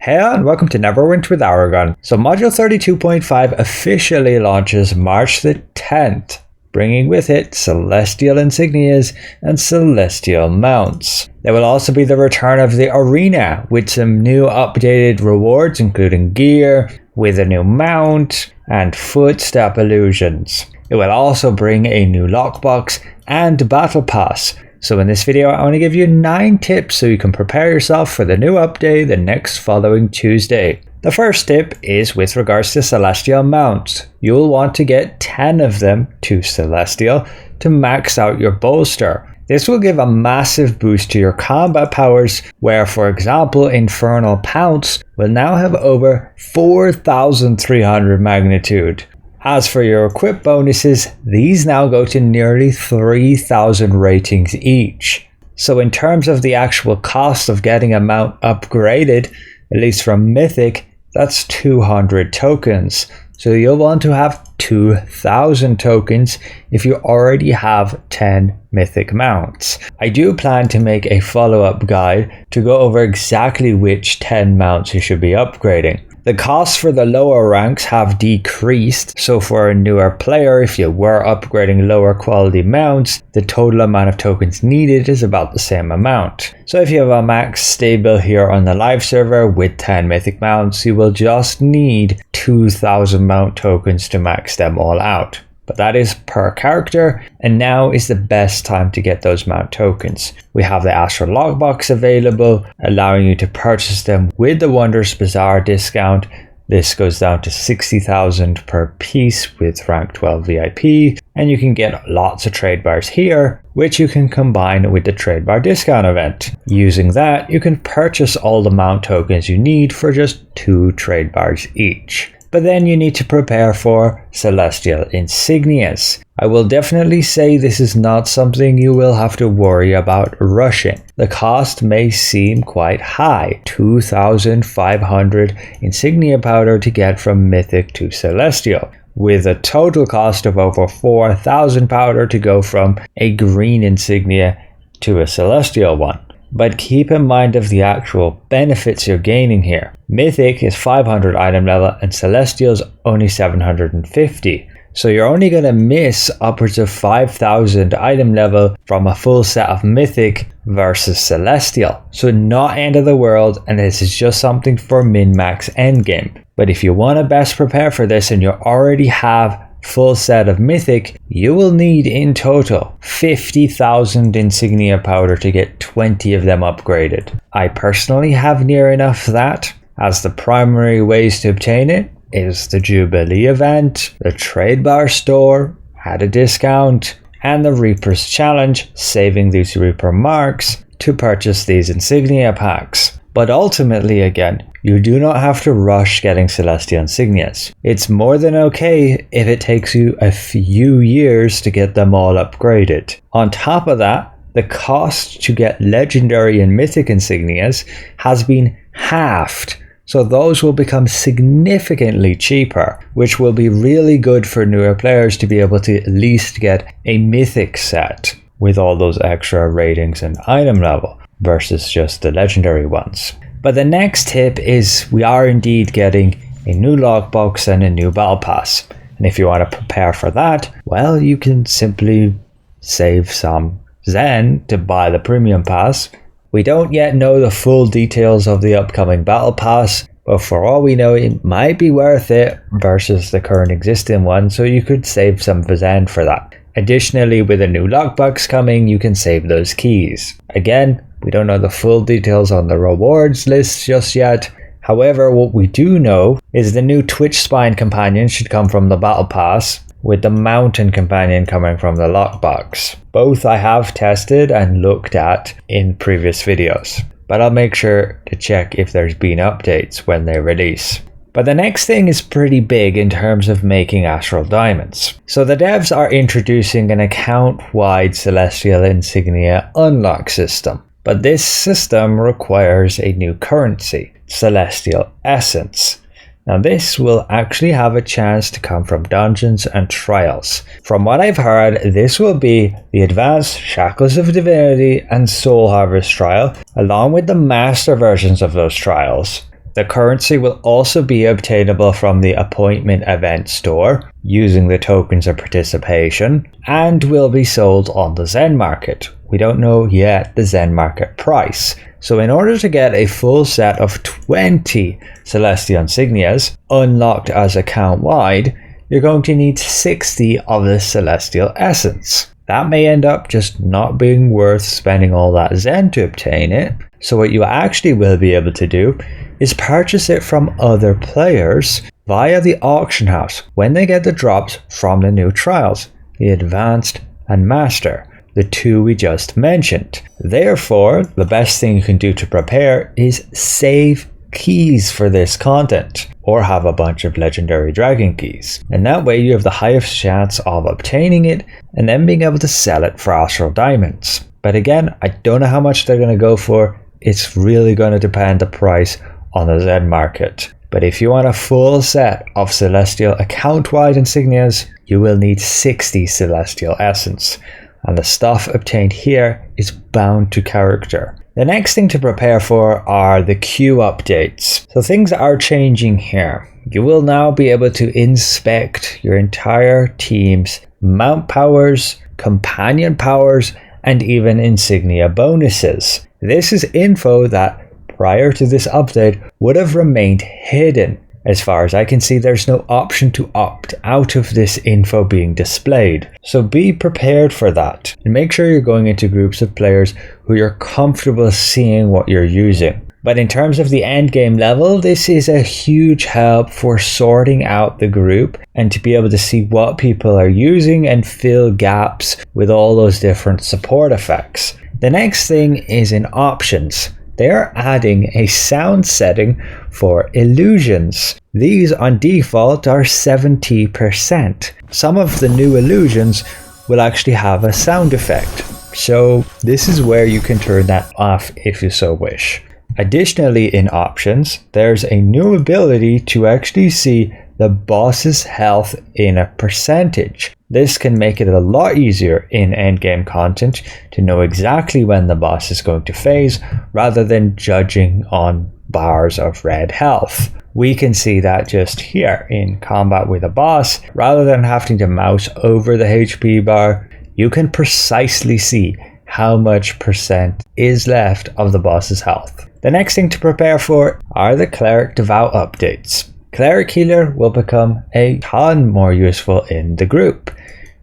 Hey and welcome to Neverwinter with Aragon. So Module 32.5 officially launches March the 10th, bringing with it Celestial Insignias and Celestial Mounts. There will also be the return of the Arena with some new updated rewards including gear, with a new mount, and footstep illusions. It will also bring a new lockbox and battle pass. So in this video I want to give you 9 tips so you can prepare yourself for the new update the next following Tuesday. The first tip is with regards to Celestial Mounts. You'll want to get 10 of them to Celestial to max out your bolster. This will give a massive boost to your combat powers where, for example, Infernal Pounce will now have over 4,300 magnitude. As for your equip bonuses, these now go to nearly 3,000 ratings each. So in terms of the actual cost of getting a mount upgraded, at least from Mythic, that's 200 tokens. So you'll want to have 2,000 tokens if you already have 10 Mythic mounts. I do plan to make a follow-up guide to go over exactly which 10 mounts you should be upgrading. The costs for the lower ranks have decreased, so for a newer player, if you were upgrading lower quality mounts, the total amount of tokens needed is about the same amount. So if you have a max stable here on the live server with 10 mythic mounts, you will just need 2,000 mount tokens to max them all out. But that is per character, and now is the best time to get those mount tokens. We have the Astral Lockbox available, allowing you to purchase them with the Wondrous Bazaar discount. This goes down to 60,000 per piece with rank 12 VIP, and you can get lots of trade bars here, which you can combine with the trade bar discount event. Using that, you can purchase all the mount tokens you need for just 2 trade bars each. But then you need to prepare for Celestial Insignias. I will definitely say this is not something you will have to worry about rushing. The cost may seem quite high, 2,500 insignia powder to get from Mythic to Celestial, with a total cost of over 4,000 powder to go from a green insignia to a Celestial one. But keep in mind of the actual benefits you're gaining here. Mythic is 500 item level and Celestial is only 750. So you're only going to miss upwards of 5,000 item level from a full set of Mythic versus Celestial. So not end of the world, and this is just something for min-max endgame. But if you want to best prepare for this and you already have full set of Mythic, you will need in total 50,000 insignia powder to get 20 of them upgraded. I personally have near enough that, as the primary ways to obtain it is the Jubilee event, the trade bar store at a discount, and the Reaper's Challenge, saving these Reaper marks to purchase these insignia packs. But ultimately again, you do not have to rush getting Celestial Insignias. It's more than okay if it takes you a few years to get them all upgraded. On top of that, the cost to get Legendary and Mythic Insignias has been halved. So those will become significantly cheaper, which will be really good for newer players to be able to at least get a Mythic set with all those extra ratings and item level versus just the legendary ones. But the next tip is we are indeed getting a new lockbox and a new battle pass. And if you want to prepare for that, well, you can simply save some Zen to buy the premium pass. We don't yet know the full details of the upcoming battle pass, but for all we know it might be worth it versus the current existing one, so you could save some Zen for that. Additionally, with a new lockbox coming, you can save those keys. Again, we don't know the full details on the rewards list just yet. However, what we do know is the new Twitch Spine companion should come from the battle pass, with the Mountain companion coming from the lockbox. Both I have tested and looked at in previous videos, but I'll make sure to check if there's been updates when they release. But the next thing is pretty big in terms of making Astral Diamonds. So the devs are introducing an account-wide Celestial Insignia unlock system. But this system requires a new currency, Celestial Essence. Now this will actually have a chance to come from dungeons and trials. From what I've heard, this will be the Advanced Shackles of Divinity and Soul Harvest trial, along with the master versions of those trials. The currency will also be obtainable from the appointment event store using the tokens of participation and will be sold on the Zen market. We don't know yet the Zen market price. So in order to get a full set of 20 Celestial Insignias unlocked as account wide, you're going to need 60 of the Celestial Essence. That may end up just not being worth spending all that Zen to obtain it. So what you actually will be able to do is purchase it from other players via the auction house when they get the drops from the new trials, the Advanced and Master, the two we just mentioned. Therefore, the best thing you can do to prepare is save keys for this content, or have a bunch of legendary dragon keys, and that way you have the highest chance of obtaining it and then being able to sell it for astral diamonds. But again, I don't know how much they're going to go for. It's really going to depend the price on the Zen market. But if you want a full set of Celestial account-wide insignias, you will need 60 Celestial Essence, and the stuff obtained here is bound to character. The next thing to prepare for are the queue updates. So things are changing here. You will now be able to inspect your entire team's mount powers, companion powers, and even insignia bonuses. This is info that prior to this update would have remained hidden. As far as I can see, there's no option to opt out of this info being displayed. So be prepared for that. And make sure you're going into groups of players who you're comfortable seeing what you're using. But in terms of the endgame level, this is a huge help for sorting out the group and to be able to see what people are using and fill gaps with all those different support effects. The next thing is in options. They are adding a sound setting for illusions. These on default are 70%. Some of the new illusions will actually have a sound effect. So this is where you can turn that off if you so wish. Additionally, in options, there's a new ability to actually see the boss's health in a percentage. This can make it a lot easier in endgame content to know exactly when the boss is going to phase rather than judging on bars of red health. We can see that just here in combat with a boss. Rather than having to mouse over the HP bar, you can precisely see how much percent is left of the boss's health. The next thing to prepare for are the Cleric Devout updates. Cleric Healer will become a ton more useful in the group.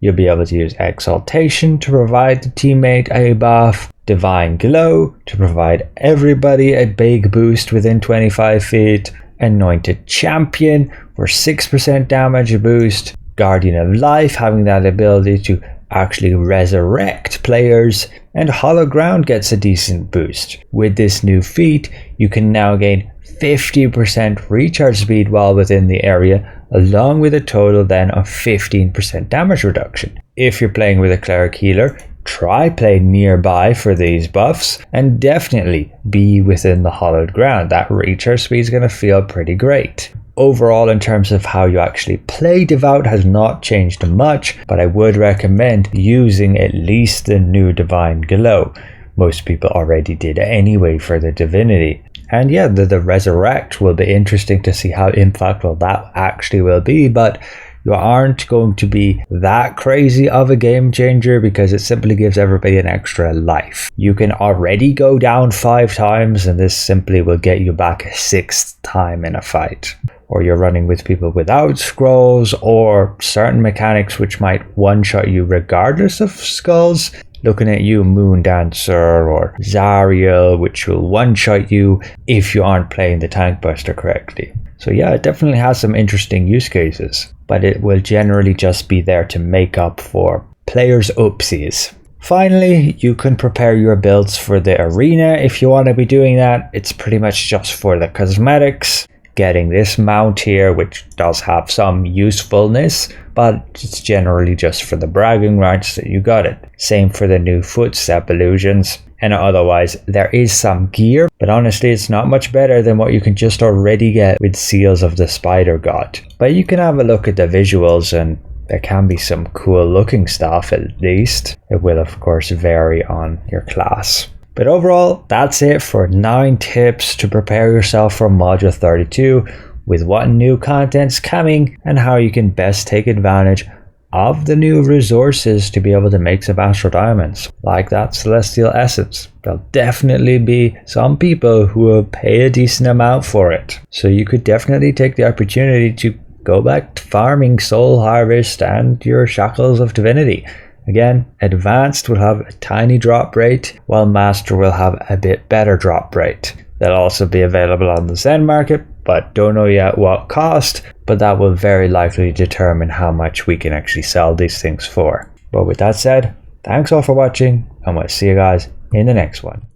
You'll be able to use Exaltation to provide the teammate a buff, Divine Glow to provide everybody a big boost within 25 feet, Anointed Champion for 6% damage boost, Guardian of Life having that ability to actually resurrect players, and Hollow Ground gets a decent boost. With this new feat, you can now gain 50% recharge speed while within the area, along with a total then of 15% damage reduction. If you're playing with a Cleric Healer, try play nearby for these buffs, and definitely be within the hollowed ground. That recharge speed is going to feel pretty great. Overall, in terms of how you actually play Devout has not changed much, but I would recommend using at least the new Divine Glow. Most people already did anyway for the Divinity. And yeah, the Resurrect will be interesting to see how impactful that actually will be, but you aren't going to be that crazy of a game changer because it simply gives everybody an extra life. You can already go down 5 times and this simply will get you back a 6th time in a fight. Or you're running with people without scrolls or certain mechanics which might one-shot you regardless of skulls. Looking at you, Moon Dancer or Zariel, which will one-shot you if you aren't playing the Tank Buster correctly. So yeah, it definitely has some interesting use cases, but it will generally just be there to make up for players' oopsies. Finally, you can prepare your builds for the arena if you want to be doing that. It's pretty much just for the cosmetics. Getting this mount here, which does have some usefulness, but it's generally just for the bragging rights that you got it. Same for the new footstep illusions. And otherwise, there is some gear, but honestly, it's not much better than what you can just already get with Seals of the Spider God. But you can have a look at the visuals and there can be some cool looking stuff at least. It will of course vary on your class. But overall, that's it for 9 tips to prepare yourself for Module 32, with what new content's coming and how you can best take advantage of the new resources to be able to make some astral diamonds, like that celestial essence. There'll definitely be some people who will pay a decent amount for it. So you could definitely take the opportunity to go back to farming Soul Harvest and your Shackles of Divinity. Again, Advanced will have a tiny drop rate, while Master will have a bit better drop rate. They'll also be available on the Zen market, but don't know yet what cost, but that will very likely determine how much we can actually sell these things for. But with that said, thanks all for watching, and we'll see you guys in the next one.